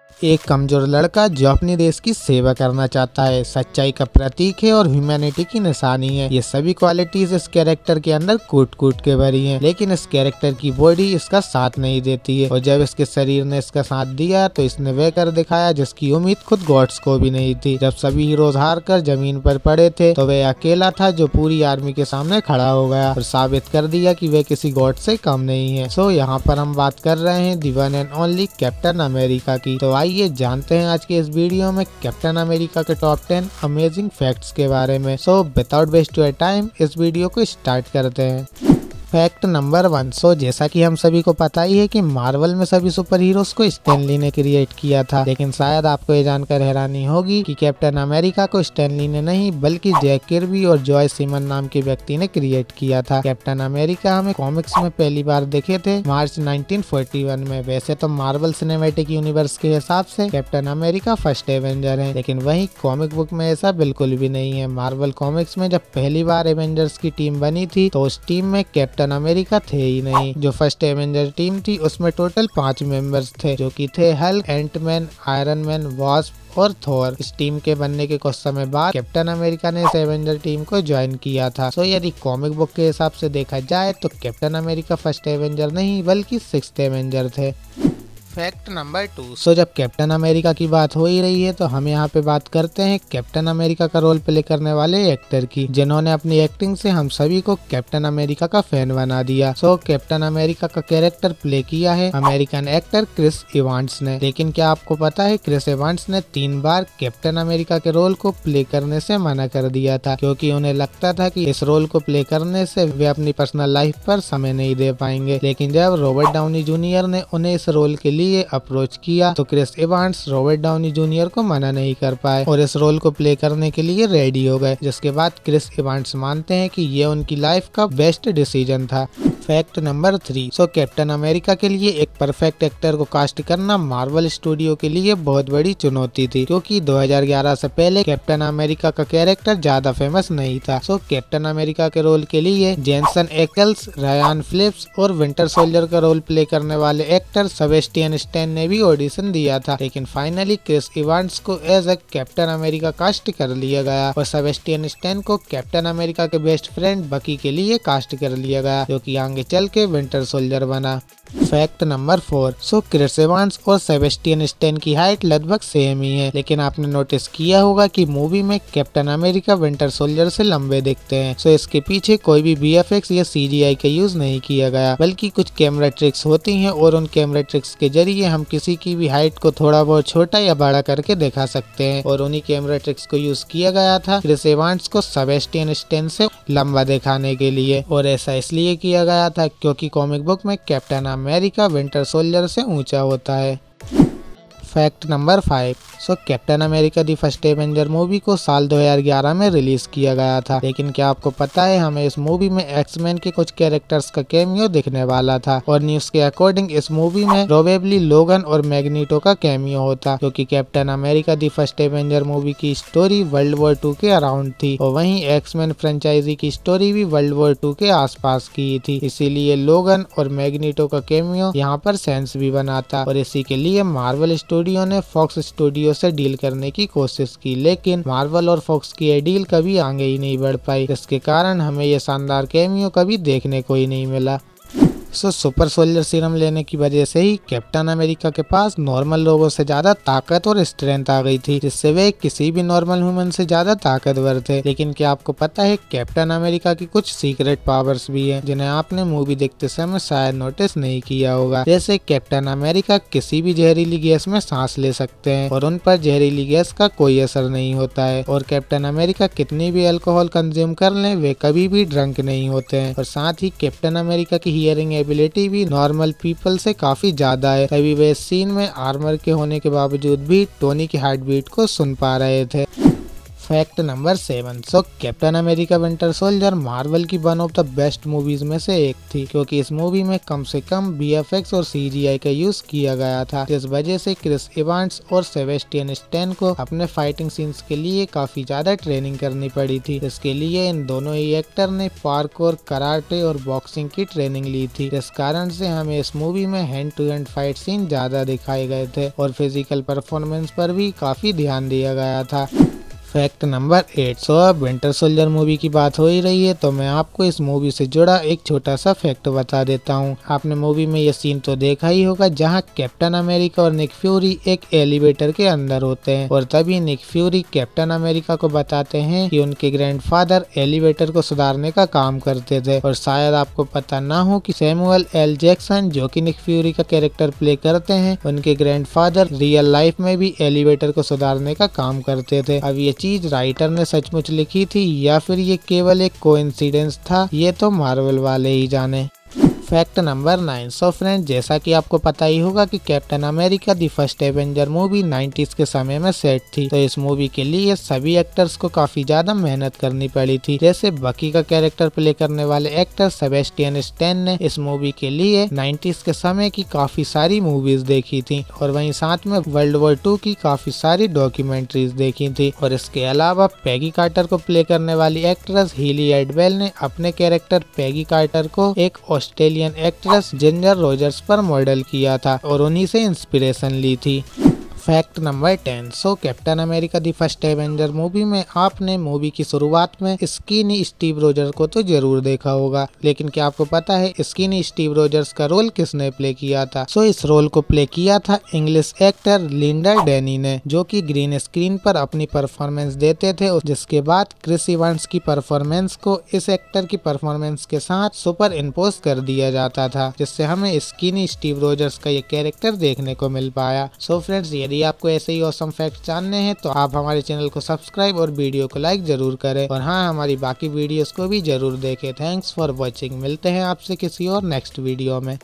एक कमजोर लड़का जो अपने देश की सेवा करना चाहता है, सच्चाई का प्रतीक है और ह्यूमैनिटी की निशानी है। ये सभी क्वालिटीज इस कैरेक्टर के अंदर कूट कूट के भरी हैं, लेकिन इस कैरेक्टर की बॉडी इसका साथ नहीं देती है। और जब इसके शरीर ने इसका साथ दिया तो इसने वह कर दिखाया जिसकी उम्मीद खुद गॉड्स को भी नहीं थी। जब सभी हीरोज हार कर जमीन पर पड़े थे तो वह अकेला था जो पूरी आर्मी के सामने खड़ा हो गया और साबित कर दिया कि वह किसी गॉड से कम नहीं है। सो यहाँ पर हम बात कर रहे हैं the one and only Captain America की। तो आइए जानते हैं आज के इस वीडियो में कैप्टन अमेरिका के टॉप 10 अमेजिंग फैक्ट्स के बारे में। So without waste your time इस वीडियो को स्टार्ट करते हैं। Fact number 1। सो जैसा कि हम सभी को पता ही है कि मार्वल में सभी सुपर हीरोज को स्टैन ली ने क्रिएट किया था, लेकिन शायद आपको ये जानकर हैरानी होगी कि कैप्टन अमेरिका को स्टैन ली ने नहीं बल्कि जैक किर्बी और जॉय सिमन नाम के व्यक्ति ने क्रिएट किया था। कैप्टन अमेरिका हमें कॉमिक्स में पहली बार देखे थे मार्च 1941 में। वैसे तो मार्वल सिनेमैटिक यूनिवर्स के हिसाब से कैप्टन अमेरिका फर्स्ट एवेंजर है, लेकिन वही कॉमिक बुक में ऐसा बिल्कुल भी नहीं है। मार्वल कॉमिक्स में जब पहली बार एवेंजर्स की टीम बनी थी तो उस टीम में कैप्टन अमेरिका थे ही नहीं। जो फर्स्ट एवेंजर टीम थी उसमें टोटल 5 मेंबर्स थे, जो कि थे Hulk, Ant Man, Iron Man, Wasp और थोर। इस टीम के बनने के कुछ समय बाद कैप्टन अमेरिका ने इस एवेंजर टीम को ज्वाइन किया था। सो यदि कॉमिक बुक के हिसाब से देखा जाए तो कैप्टन अमेरिका फर्स्ट एवेंजर नहीं बल्कि 6th एवेंजर थे। Fact number 2। सो जब कैप्टन अमेरिका की बात हो ही रही है तो हम यहाँ पे बात करते हैं कैप्टन अमेरिका का रोल प्ले करने वाले एक्टर की, जिन्होंने अपनी एक्टिंग से हम सभी को कैप्टन अमेरिका का फैन बना दिया। सो कैप्टन अमेरिका का कैरेक्टर प्ले किया है अमेरिकन एक्टर क्रिस इवांस ने। लेकिन क्या आपको पता है क्रिस इवांस ने 3 बार कैप्टन अमेरिका के रोल को प्ले करने से मना कर दिया था, क्योंकि उन्हें लगता था कि इस रोल को प्ले करने से वे अपनी पर्सनल लाइफ पर समय नहीं दे पाएंगे। लेकिन जब रॉबर्ट डाउनी जूनियर ने उन्हें इस रोल के लिए अप्रोच किया तो Chris Evans Robert Downey Junior को मना नहीं कर पाए और इस रोल को प्ले करने के लिए रेडी हो गए, जिसके बाद क्रिस इवांस मानते हैं कि ये उनकी लाइफ का बेस्ट डिसीजन था। Fact number 3। सो कैप्टन अमेरिका के लिए एक परफेक्ट एक्टर को कास्ट करना मार्वल स्टूडियो के लिए बहुत बड़ी चुनौती थी, क्योंकि 2011 से पहले कैप्टन अमेरिका का कैरेक्टर ज्यादा फेमस नहीं था। सो कैप्टन अमेरिका के रोल के लिए जेनसन एक्ल्स, रायन फिलिप्स और विंटर सोल्जर का रोल प्ले करने वाले एक्टर सेबेस्टियन स्टैन ने भी ऑडिशन दिया था, लेकिन फाइनली क्रिस इवांस को as a Captain America cast कर लिया गया और सेबेस्टियन स्टैन को कैप्टन अमेरिका के बेस्ट फ्रेंड बकी के लिए कास्ट कर लिया गया, जो कि आगे चल के विंटर सोल्जर बना। Fact number 4। So Chris Evans और सेबेस्टियन स्टैन की हाइट लगभग सेम ही है, लेकिन आपने नोटिस किया होगा कि मूवी में कैप्टन अमेरिका विंटर सोल्जर से लंबे दिखते हैं। सो इसके पीछे कोई भी VFX या CGI का यूज नहीं किया गया, बल्कि कुछ कैमरा ट्रिक्स होती हैं और उन कैमरा ट्रिक्स के जरिए हम किसी की भी हाइट को थोड़ा बहुत छोटा या बड़ा करके दिखा सकते हैं। और उन्हीं कैमरा ट्रिक्स को यूज किया गया था क्रिस इवांस को सेबेस्टियन स्टैन से लंबा दिखाने के लिए, और ऐसा इसलिए किया गया था क्योंकि कॉमिक बुक में कैप्टन अमेरिका विंटर सोल्जर से ऊंचा होता है। Fact number 5। So Captain America the first Avenger movie को साल 2011 में रिलीज किया गया था, लेकिन क्या आपको पता है हमें इस मूवी में एक्समैन के कुछ कैरेक्टर्स का कैमियो दिखने वाला था, और न्यूज के अकॉर्डिंग इस मूवी में प्रोबेबली लोगन और मैग्नीटो का कैमियो होता, क्योंकि captain America the first Avenger movie की स्टोरी वर्ल्ड वॉर 2 के अराउंड थी और वहीं एक्समैन फ्रेंचाइजी की स्टोरी भी वर्ल्ड वॉर 2 के आसपास की थी। इसीलिए लोगन और मैग्नीटो का कैमियो यहाँ पर सेंस भी बनाता, और इसी के लिए मार्वल स्टूडियो ने फॉक्स स्टूडियो से डील करने की कोशिश की, लेकिन मार्वल और फॉक्स की ये डील कभी आगे ही नहीं बढ़ पाई, जिसके कारण हमें ये शानदार कैमियो कभी देखने को ही नहीं मिला। सो सुपर सोल्जर सीरम लेने की वजह से ही कैप्टन अमेरिका के पास नॉर्मल लोगों से ज्यादा ताकत और स्ट्रेंथ आ गई थी, जिससे वे किसी भी नॉर्मल ह्यूमन से ज्यादा ताकतवर थे। लेकिन क्या आपको पता है कैप्टन अमेरिका की कुछ सीक्रेट पावर्स भी हैं, जिन्हें आपने मूवी देखते समय शायद नोटिस नहीं किया होगा। जैसे कैप्टन अमेरिका किसी भी जहरीली गैस में सांस ले सकते हैं और उन पर जहरीली गैस का कोई असर नहीं होता है, और कैप्टन अमेरिका कितनी भी अल्कोहल कंज्यूम कर लें वे कभी भी ड्रंक नहीं होते हैं। और साथ ही कैप्टन अमेरिका की हियरिंग एबिलिटी भी नॉर्मल पीपल से काफी ज्यादा है, तभी वे सीन में आर्मर के होने के बावजूद भी टोनी की हार्ट बीट को सुन पा रहे थे। Fact number 7। So Captain America Winter Soldier Marvel की one of the best movies में से एक थी, क्योंकि इस मूवी में कम से कम VFX और CGI का यूज किया गया था, जिस वजह से क्रिस इवांस और सेबेस्टियन स्टैन को अपने फाइटिंग सीन्स के लिए काफी ज्यादा ट्रेनिंग करनी पड़ी थी। इसके लिए इन दोनों ही एक्टर ने पार्कोर, कराटे और बॉक्सिंग की ट्रेनिंग ली थी, जिस कारण से हमें इस मूवी में hand to hand fight scene ज्यादा दिखाए गए थे और फिजिकल परफॉर्मेंस पर भी काफी ध्यान दिया गया था। Fact number 8। सो अब विंटर सोल्जर मूवी की बात हो ही रही है तो मैं आपको इस मूवी से जुड़ा एक छोटा सा फैक्ट बता देता हूँ। आपने मूवी में ये सीन तो देखा ही होगा जहाँ कैप्टन अमेरिका और निक फ्यूरी एक एलिवेटर के अंदर होते हैं और तभी निक फ्यूरी कैप्टन अमेरिका को बताते हैं कि उनके ग्रैंडफादर एलिवेटर को सुधारने का काम करते थे। और शायद आपको पता ना हो कि सैमुअल एल जैक्सन जो कि निक फ्यूरी का कैरेक्टर प्ले करते हैं, उनके ग्रैंडफादर रियल लाइफ में भी एलिवेटर को सुधारने का काम करते थे। अब ये चीज राइटर ने सचमुच लिखी थी या फिर ये केवल एक कोइंसिडेंस था, ये तो मार्वल वाले ही जाने। Fact number 9। सो फ्रेंड, जैसा कि आपको पता ही होगा कि captain America the first Avenger movie 90s के समय में सेट थी, तो इस मूवी के लिए सभी एक्टर्स को काफी ज्यादा मेहनत करनी पड़ी थी। जैसे बकी का कैरेक्टर प्ले करने वाले एक्टर सेबेस्टियन स्टैन ने इस मूवी के लिए 90s के समय की काफी सारी मूवीज देखी थी और वहीं साथ में वर्ल्ड वॉर 2 की काफी सारी डॉक्यूमेंट्रीज देखी थी। और इसके अलावा पैगी कार्टर को प्ले करने वाली एक्ट्रेस हीली एडवेल ने अपने कैरेक्टर पैगी कार्टर को एक ऑस्ट्रेलियन एक्ट्रेस जिंजर रोजर्स पर मॉडल किया था और उन्हीं से इंस्पिरेशन ली थी। Fact number 10। So Captain America the first Avenger movie में आपने मूवी की शुरुआत में स्किनी स्टीव रोजर्स को तो जरूर देखा होगा, लेकिन क्या आपको पता है स्किनी स्टीव रोजर्स का रोल किसने प्ले किया था? सो इस रोल को प्ले किया था इंग्लिश एक्टर लिंडा डैनी ने, जो कि ग्रीन स्क्रीन पर अपनी परफॉर्मेंस देते थे। जिसके बाद क्रिस इवांस की परफॉर्मेंस को इस एक्टर की परफॉर्मेंस के साथ सुपर इम्पोज कर दिया जाता था, जिससे हमें स्किनी स्टीव रोजर्स का ये कैरेक्टर देखने को मिल पाया। सो फ्रेंड्स, यदि आपको ऐसे ही ऑसम फैक्ट्स जानने हैं तो आप हमारे चैनल को सब्सक्राइब और वीडियो को लाइक जरूर करें और हाँ, हमारी बाकी वीडियोस को भी जरूर देखें। Thanks for watching. मिलते हैं आपसे किसी और नेक्स्ट वीडियो में।